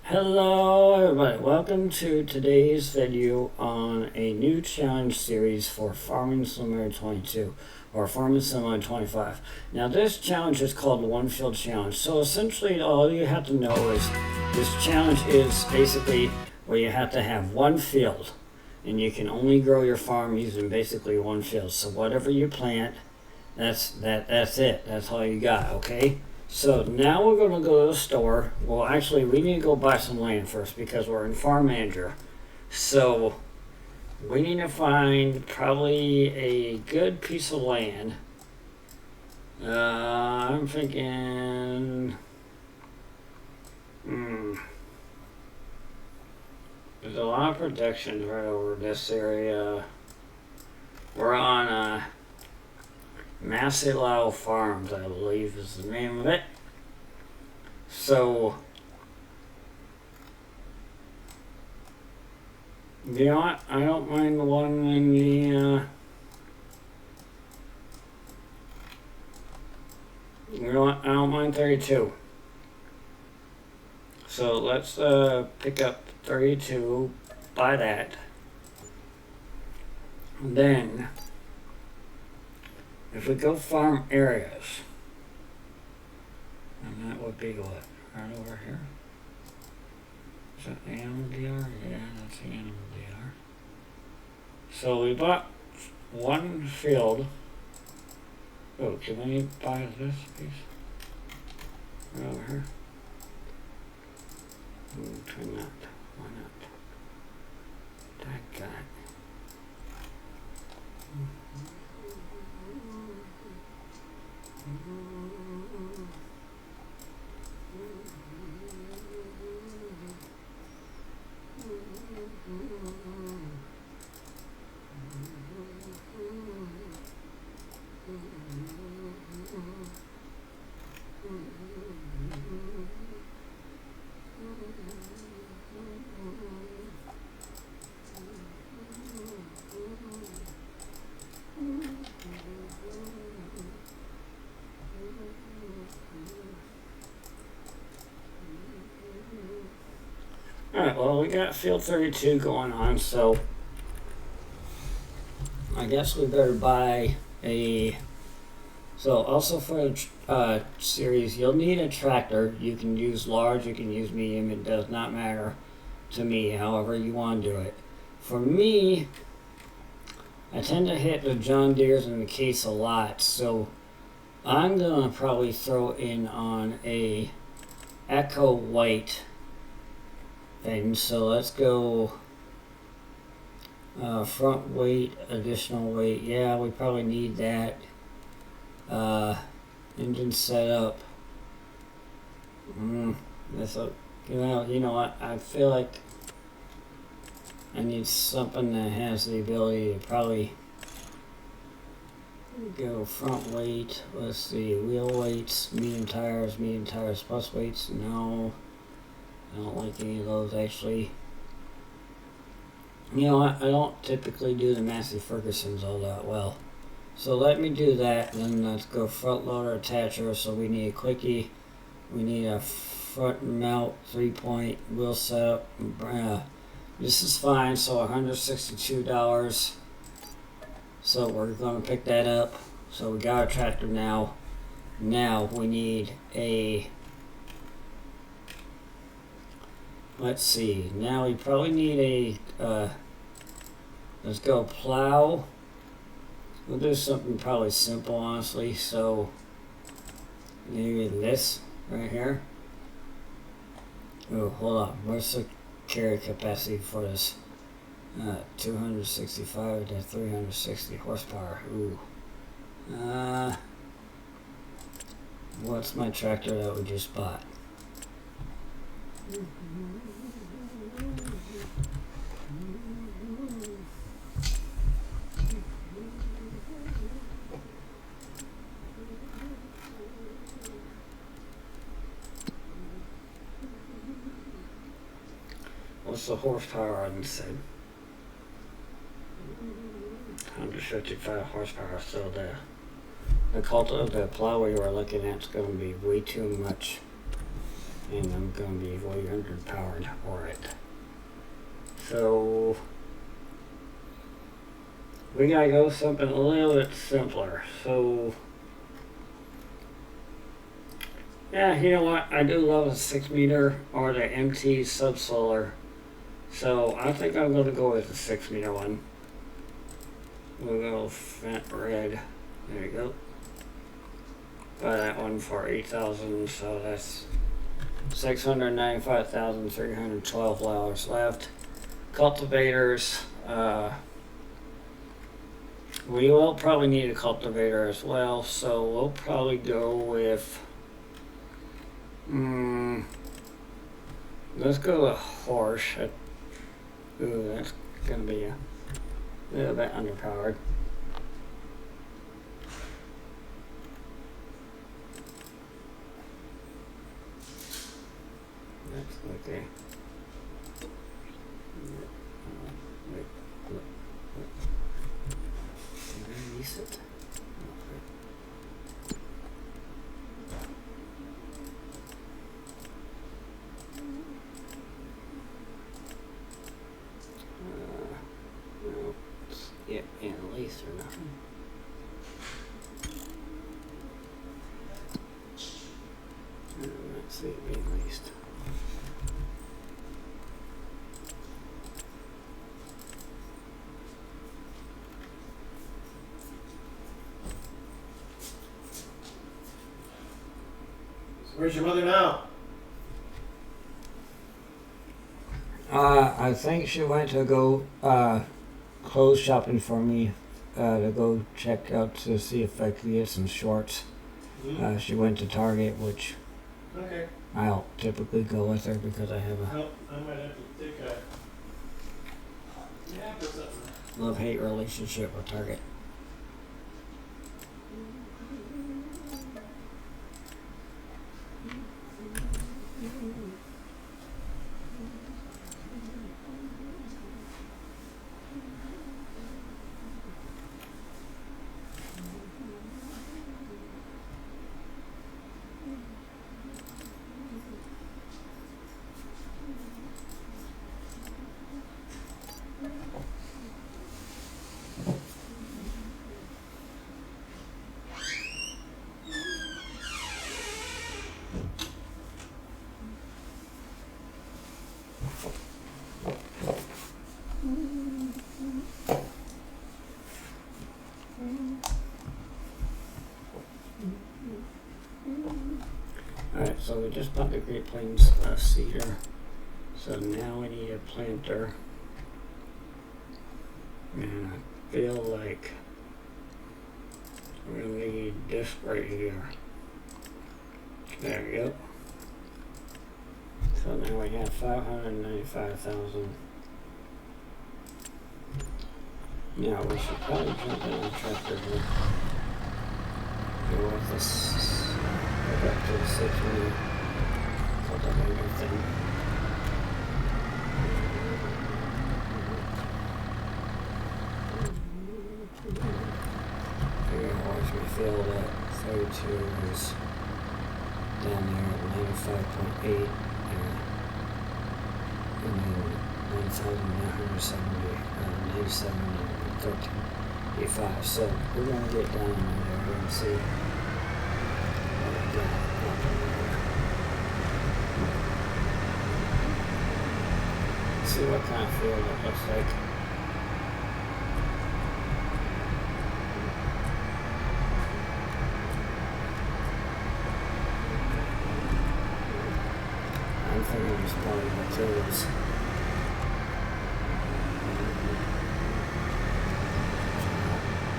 Hello everybody, welcome to today's video on a new challenge series for Farming Simulator 22 or Farming Simulator 25. Now this challenge is called the One Field Challenge. So essentially all you have to know is this challenge is basically where you have to have one field and you can only grow your farm using basically one field. So whatever you plant, that's it. That's all you got, okay? So now we're going to go to the store. Well, actually, we need to go buy some land first because we're in Farm Manager. So we need to find probably a good piece of land. I'm thinking, there's a lot of productions right over this area. We're on Mazy Farms, I believe is the name of it. So, you know what? I don't mind the one in the, you know what? I don't mind 32. So let's pick up 32, buy that. And then, if we go farm areas, and that would be what? Right over here? Is that animal DR? Yeah, that's the animal DR. So we bought one field. Oh, can we buy this piece? Right over here. Try not. Why not? That guy. Alright, well, we got field 32 going on, so I guess we better buy a... So, also for the series, you'll need a tractor. You can use large, you can use medium, it does not matter to me, however you want to do it. For me, I tend to hit the John Deere's in the case a lot, so I'm going to probably throw in on a Echo White thing. So let's go front weight, additional weight. Yeah, we probably need that. Engine setup. That's a, you know what? I feel like I need something that has the ability to probably go front weight. Let's see, wheel weights, medium tires plus weights. No, I don't like any of those actually. You know what? I don't typically do the Massey Fergusons all that well. So let me do that, then let's go front loader attacher. So we need a quickie, we need a front mount 3-point wheel setup. This is fine, so $162. So we're going to pick that up. So we got our tractor now. Now we need a, let's see, now we probably need a, let's go plow. We'll do something probably simple, honestly. So maybe this right here. Oh, hold on. What's the carry capacity for this? 265 to 360 horsepower. Ooh. What's my tractor that we just bought? What's the horsepower on this thing? 155 horsepower, so the plow we were looking at is going to be way too much. and I'm going to be way underpowered for it. So we gotta go something a little bit simpler. So yeah, you know what? I do love the 6 meter or the MT subsolar. So I think I'm gonna go with the 6 meter one. We'll go Fent Red. There you go. Buy that one for 8,000. So that's $695,312 left. Cultivators. We will probably need a cultivator as well, so we'll probably go with. Let's go with horse. Ooh, that's gonna be a little bit underpowered. That's okay. Release it. No, yeah, and release or nothing. Let's see it being released. Where's your mother now? I think she went to go clothes shopping for me to go check out to see if I could get some shorts. She went to Target, which Okay. I'll typically go with her because I have a Well, I might have to take a nap or something. love-hate relationship with Target. Alright, so we just bought the Great Plains cedar. So now we need a planter. And I feel like we're gonna need this right here. There we go. So now we have 595,000. Now we should probably jump in the tractor here. Go with this. Go back to the 6 meter cultivator thing. Figure out once we feel that 32 is down there at 95.8 and then 9,970 97 and 13.85. So we're gonna get down in there and see what we got. See what kind of field it looks like. I'm thinking it's probably materials.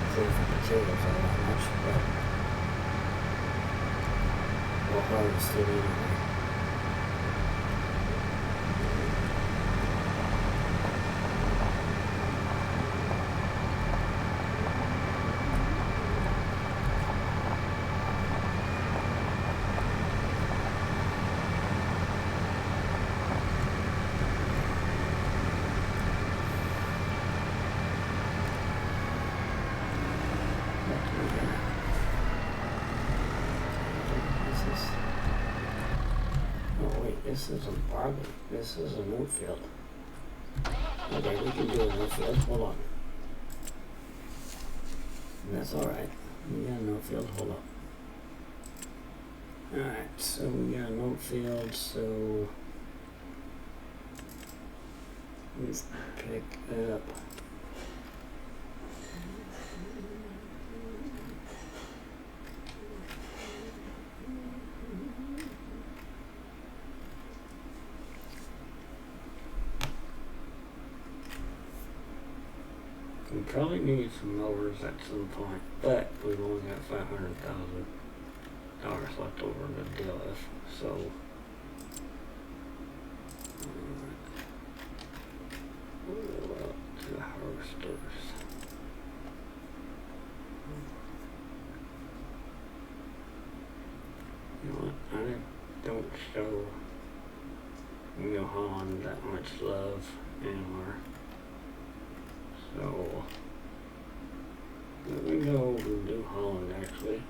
For materials all that much, but we'll harvest it anyway. This isn't barley. This is an oat field. Okay, we can do an oat field. Hold on. That's alright. We got an oat field. Hold on. Alright, so we got an oat field, so let's pick up. We probably need some mowers at some point, but we've only got $500,000 left over to deal with, so we'll go out to the harvesters. You know what? I don't show New Holland that much love anymore. So let me go to New Holland actually.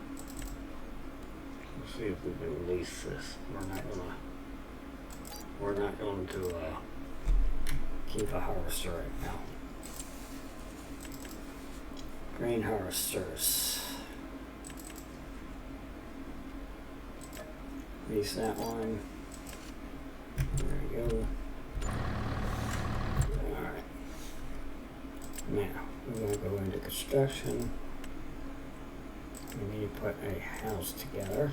Let's see if we can release this. We're not going to keep a harvester right now. Grain harvesters. Release that one. There we go. Alright. Now, we're going to go into construction. We need to put a house together.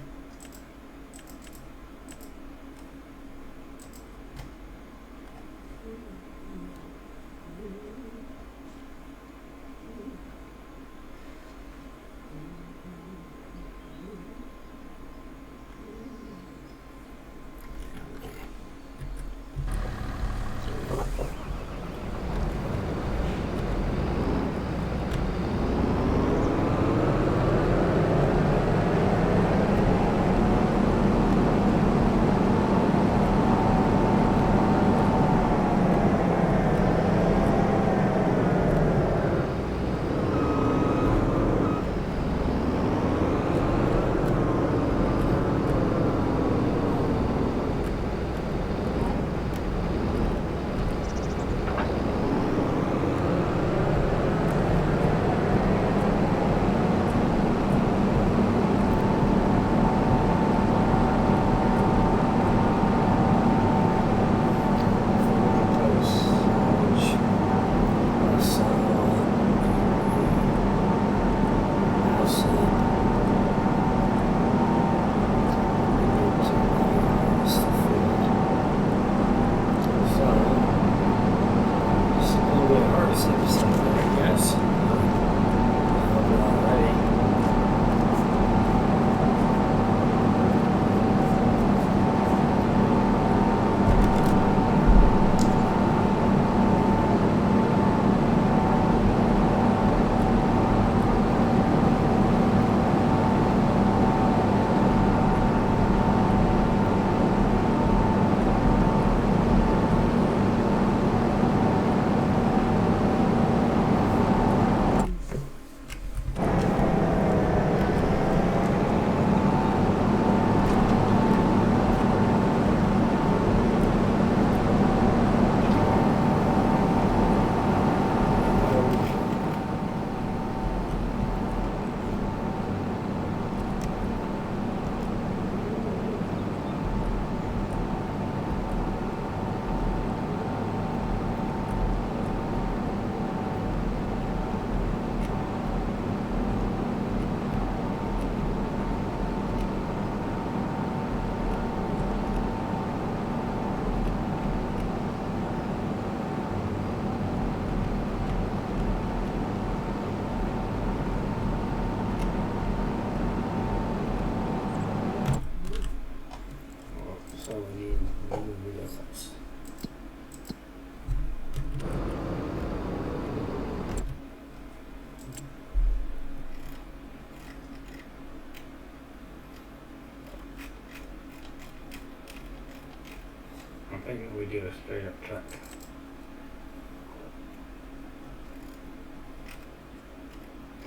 Maybe we do a straight up truck.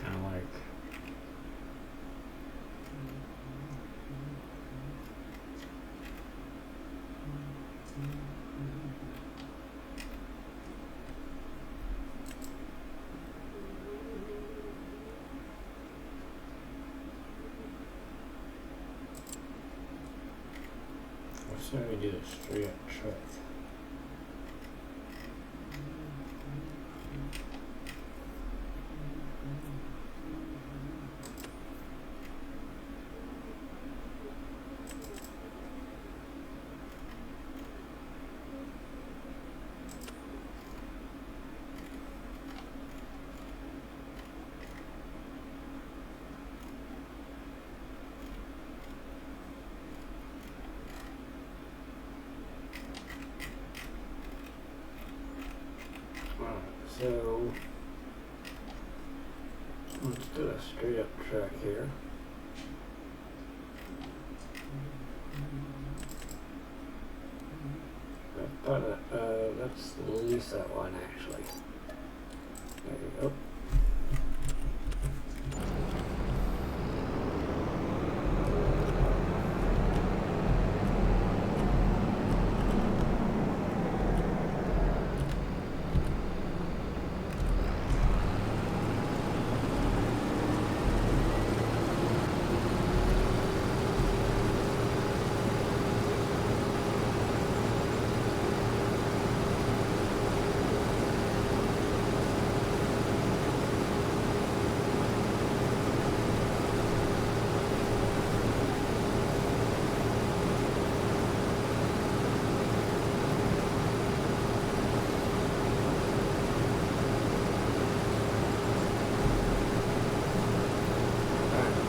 Kind of like Let's maybe do a straight up track. So let's do a straight up track here. But let's release that one actually. There you go.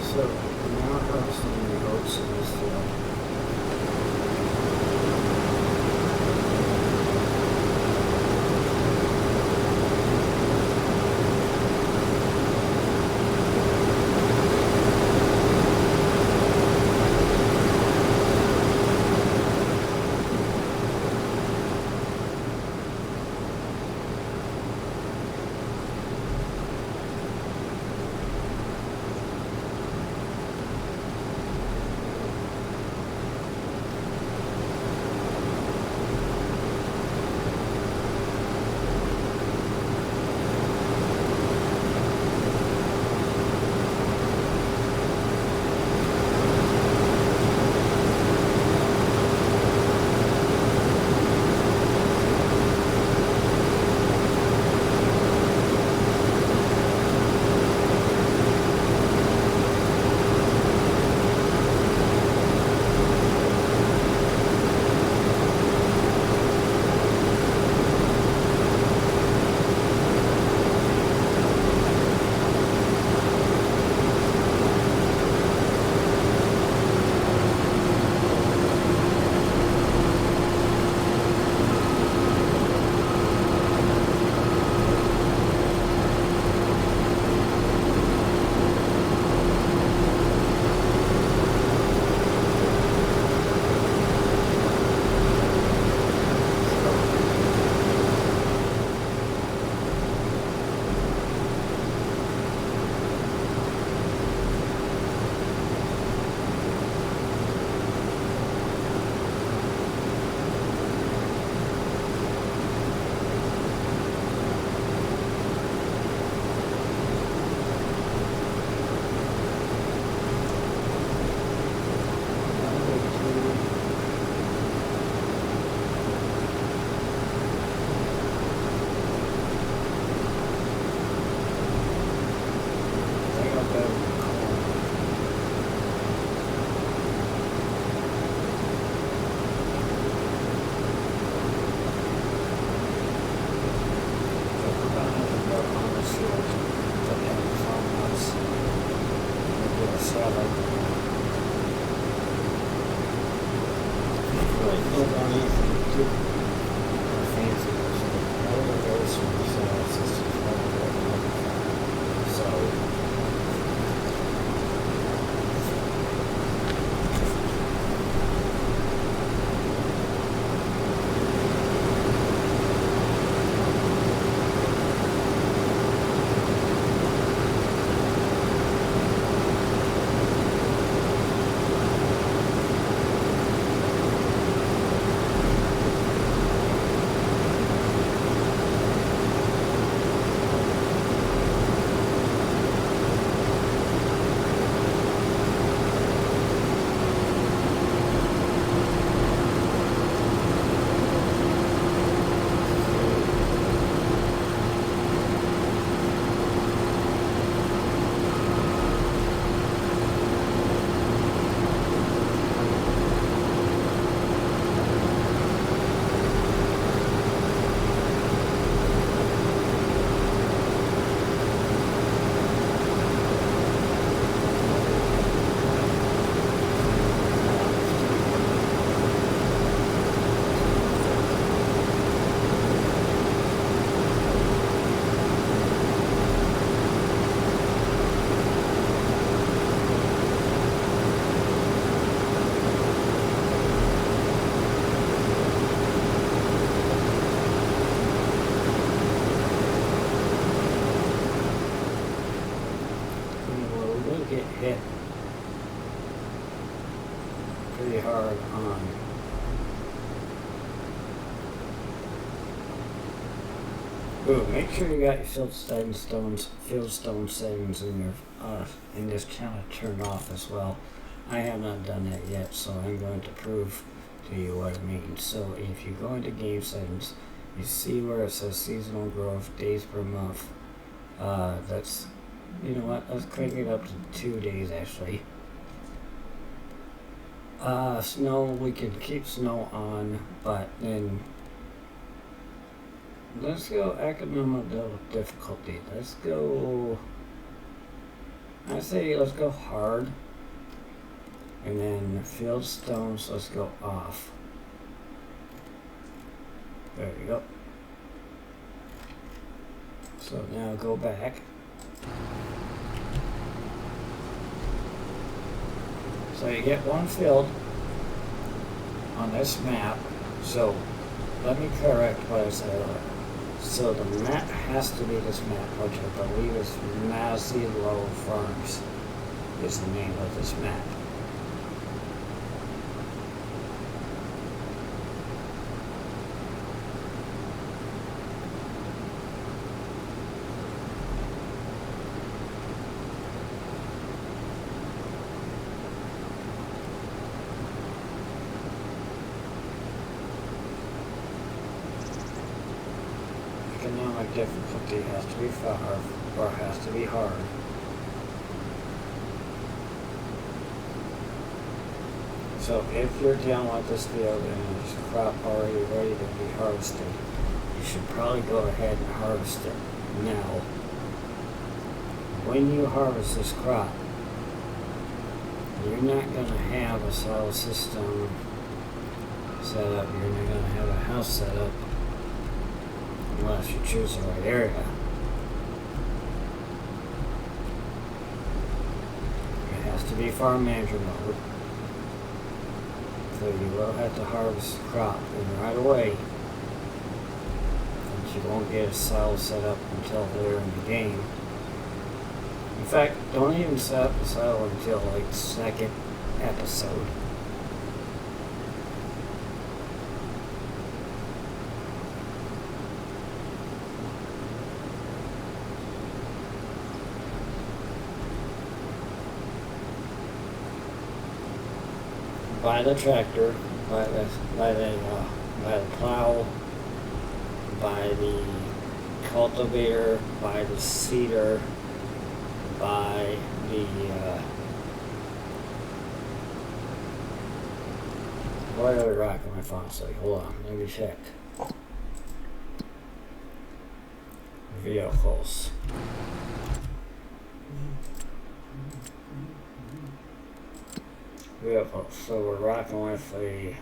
So now harvesting the oats in this field. hit pretty hard on ooh, make sure you got your field stone settings in this channel turned off as well. I have not done that yet, so I'm going to prove to you what it means. So if you go into game settings, you see where it says seasonal growth, days per month. That's, you know what, let's crank it up to 2 days actually. Snow, we can keep snow on, but then let's go economic difficulty. Let's go, I say let's go hard. And then field stones, let's go off. There we go. So now go back. So you get one field on this map. So let me correct what I said earlier. So the map has to be this map, which I believe is Mazy Farms is the name of this map. Economic difficulty has to be far or has to be hard. So if you're down with this field and there's crop already ready to be harvested, you should probably go ahead and harvest it now. When you harvest this crop, you're not going to have a solid system set up. You're not going to have a house set up unless you choose the right area. It has to be farm manager mode. So you will have to harvest the crop in right away. But you won't get a silo set up until later in the game. In fact, don't even set up the silo until like the second episode. Buy the tractor, buy the plow, buy the cultivator, buy the seeder, buy the what are we rocking my phone? So hold on, let me check. Vehicles. Vehicles. So we're rocking with a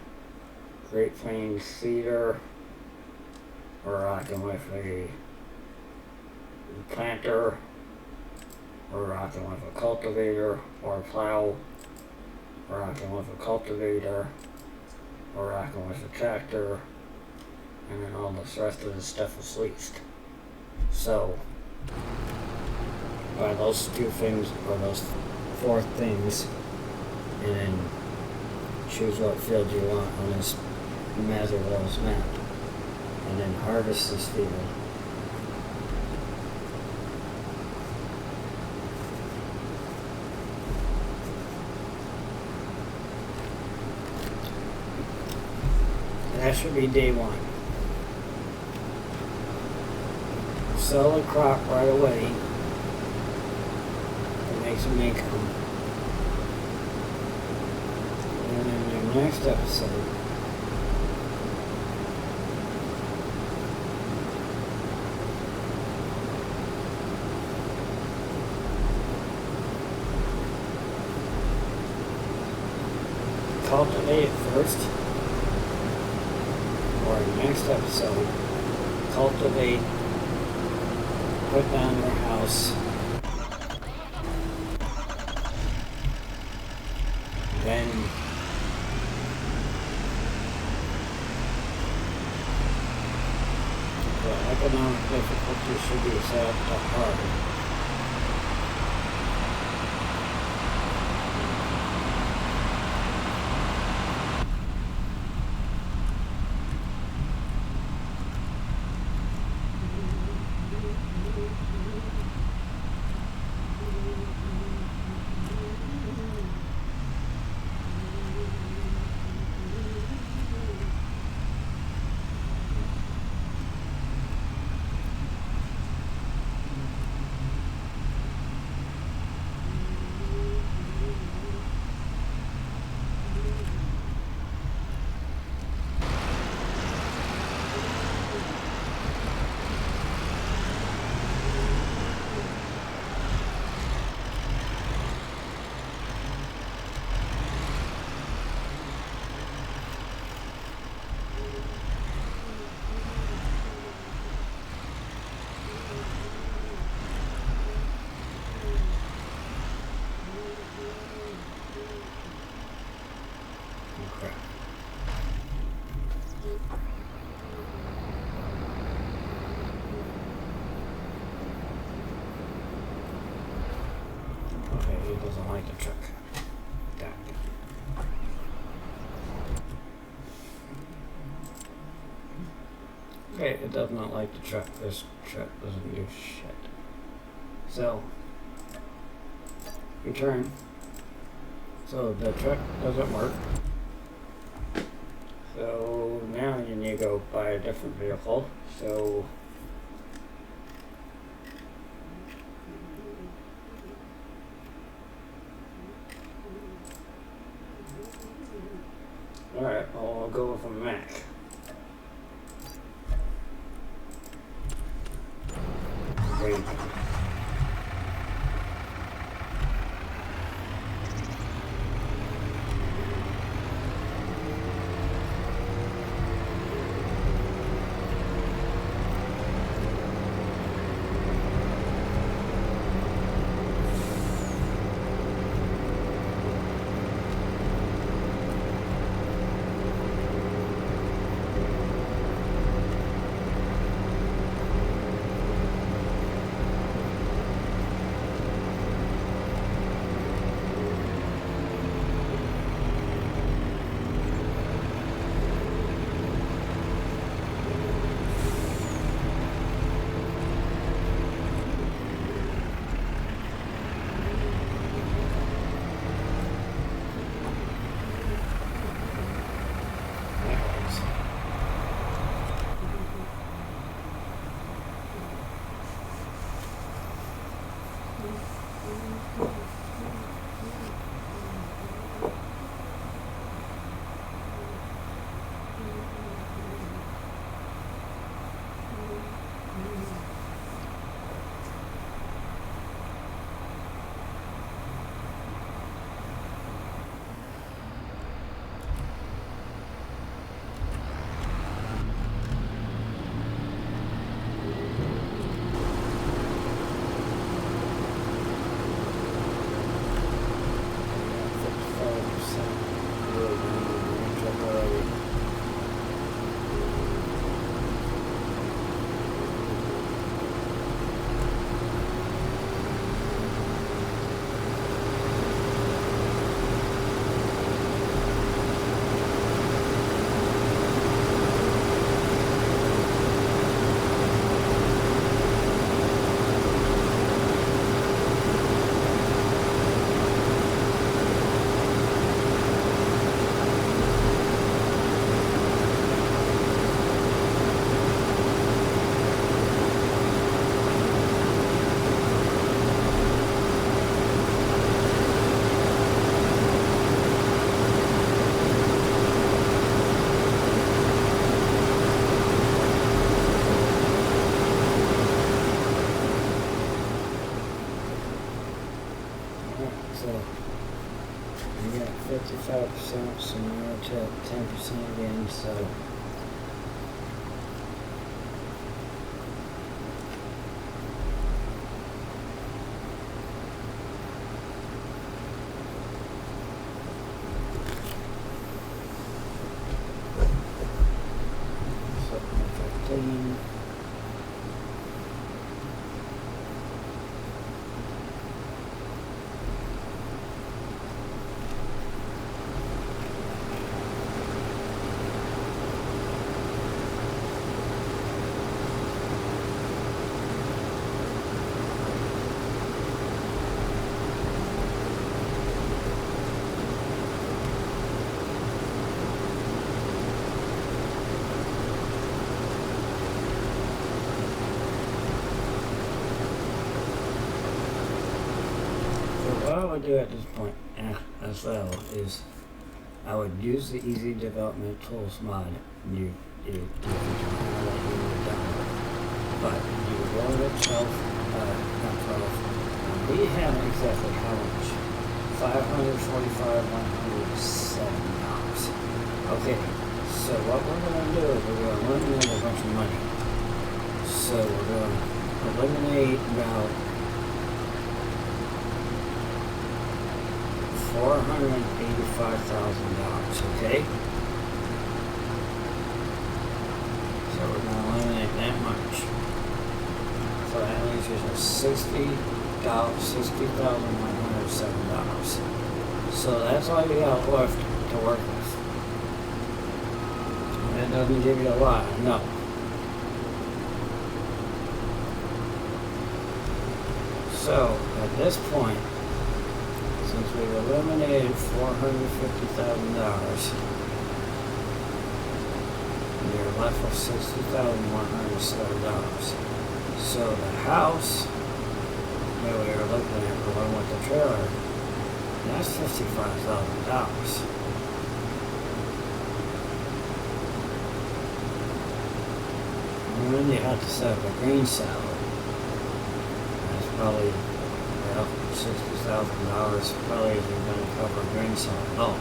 Great Plains seeder. We're rocking with a planter. We're rocking with a cultivator or a plow. We're rocking with a cultivator. We're rocking with a tractor. And then all the rest of the stuff is leased. So, by those two things, or those four things, and then choose what field you want on this Mazy map, and then harvest this field. And that should be day one. Sell the crop right away and make some income. And in the next episode, cultivate it first, or in the next episode, cultivate, put down your house, then the economic difficulty should be set up to hard. like the truck. That. Okay, it does not like the truck. This truck doesn't do shit. So, return. So the truck doesn't work. So now you need to go buy a different vehicle. So alright, I'll go with a Mac. Great. So I got 55%, so now we're to 10% again, so so 15. What I would do at this point, as well, is I would use the Easy Development Tools mod. You can how that you would download. But you roll it 12, not 12. We have exactly how much? $545,107. Okay, so what we're going to do is we're going to eliminate a bunch of money. So we're going to eliminate about $485,000, okay? So we're going to eliminate that much. So that leaves us $60,107. $107. So that's all you got left to work with. That doesn't give you a lot, no. So at this point, since we've eliminated $450,000, you're left with $60,107. So the house that we were looking at, the one with the trailer, that's $55,000. And then you have to set up a green salad. That's probably, well, $60,000 probably isn't going to cover green salad at all.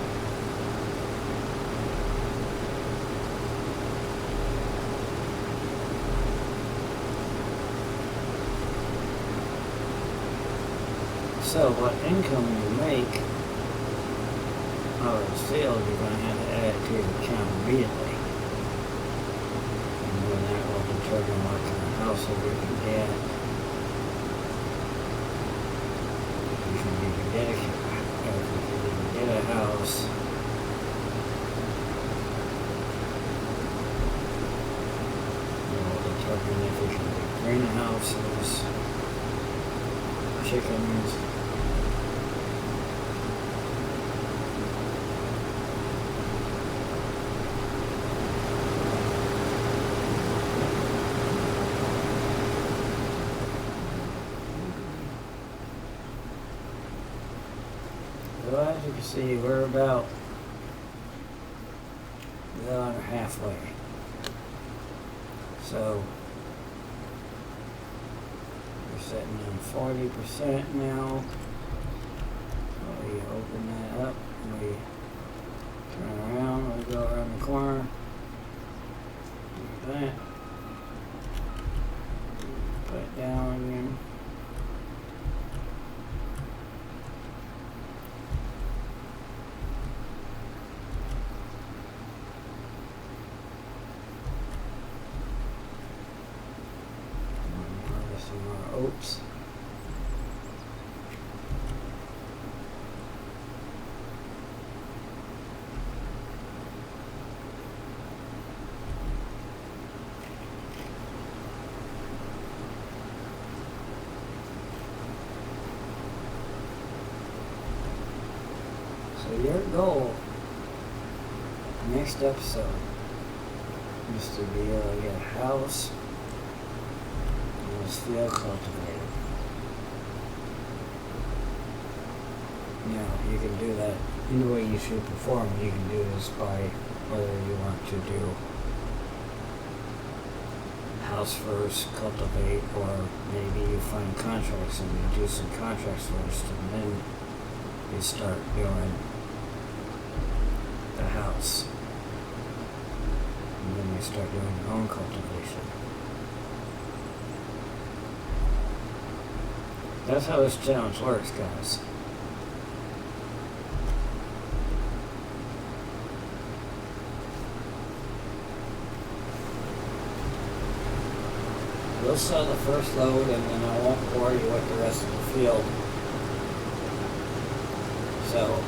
So what income you make out of the field, you're going to have to add it to your account immediately. And then that will determine what kind of household you can get. If you need to get a house, it will determine if you can get greenhouses, chickens. Well, as you can see, we're about under halfway. So we're sitting on 40% now. We open that up, we turn around, we go around the corner, like that, put it down again. Some more oats. So your goal next episode is to be able to get a house and this field cultivated. Now you can do that in the way you should perform. You can do this by whether you want to do house first, cultivate, or maybe you find contracts and you do some contracts first and then you start doing the house. And then you start doing your own cultivation. That's how this challenge works, guys. We'll sell the first load and then I won't bore you with the rest of the field. So,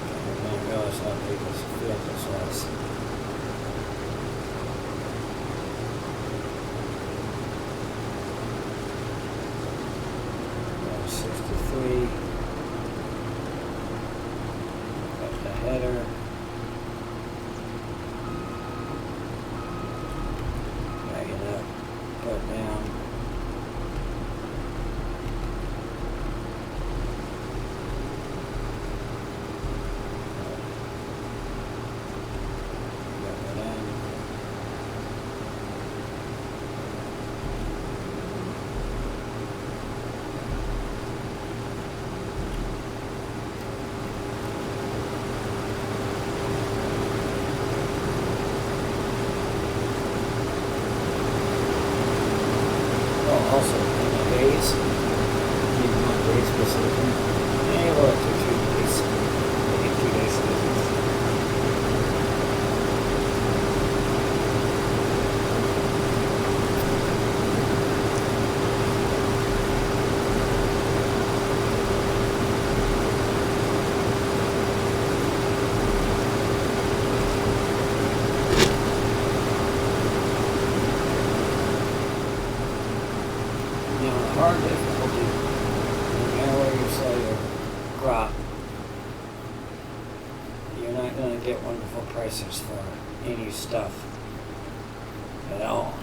I didn't realize how big this field this was. 63. Got the header. Drag it up, put it down. Drag it in. not going to get wonderful prices for any stuff at all.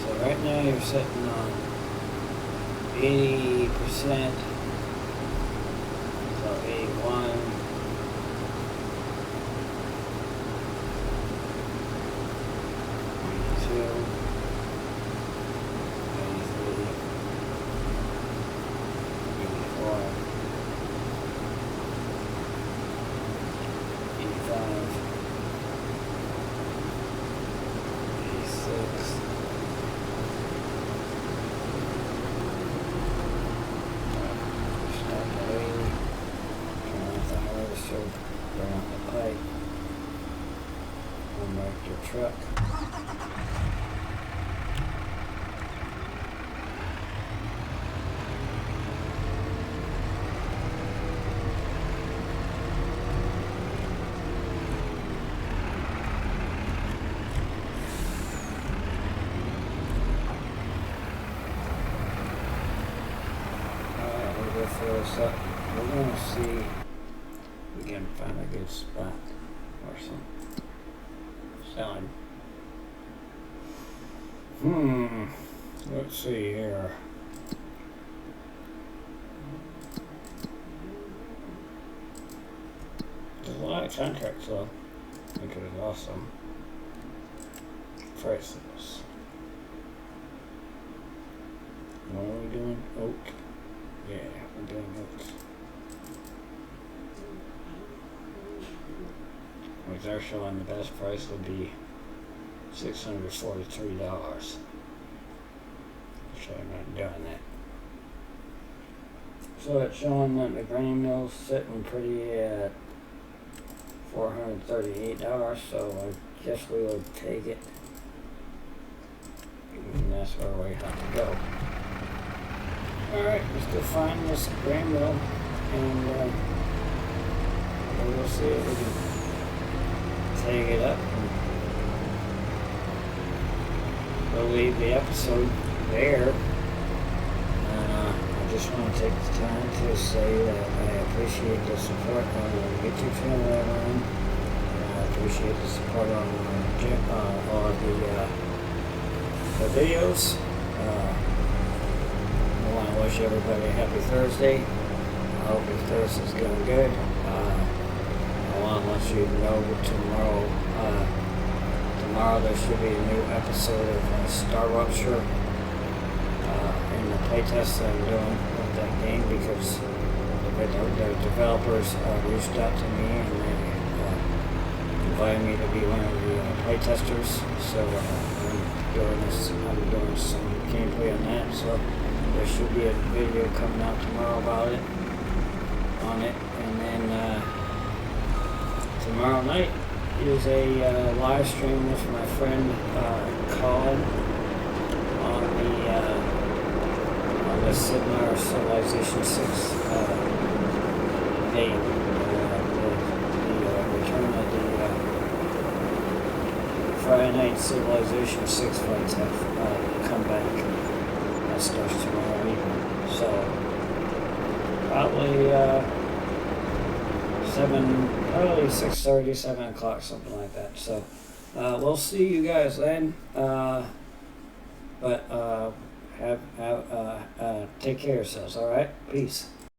So right now you're sitting on 80%, so 81. 'Your truck. Alright, we'll go fill this up. We're gonna see if we can find a good spot or something. Selling. Let's see here. There's a lot of contracts though. Which is awesome. Prices. What are we doing? Oak. Yeah, we're doing oaks. Which they're showing the best price would be $643. So I'm not doing that. So it's showing that the grain mill's sitting pretty at $438, so I guess we will take it. And that's where we have to go. Alright, let's go find this grain mill and we'll see if we can take it up. We'll leave the episode there. I just want to take the time to say that I appreciate the support on the YouTube channel that I'm on. I appreciate the support on all the videos. I want to wish everybody a happy Thursday. I hope your Thursday's going good. I want to let you know tomorrow there should be a new episode of Star Rupture in the playtest that I'm doing with that game, because the developers reached out to me and they invited me to be one of the playtesters. So I'm doing some gameplay on that. So there should be a video coming out tomorrow about it, and then tomorrow night is a live stream with my friend Colin on the Sid Meier's Civilization 6 game. The return of the Friday night Civilization 6 fights have come back. That starts tomorrow evening. So probably 6:30, 7 o'clock, something like that. So we'll see you guys then. But take care of yourselves. All right, peace.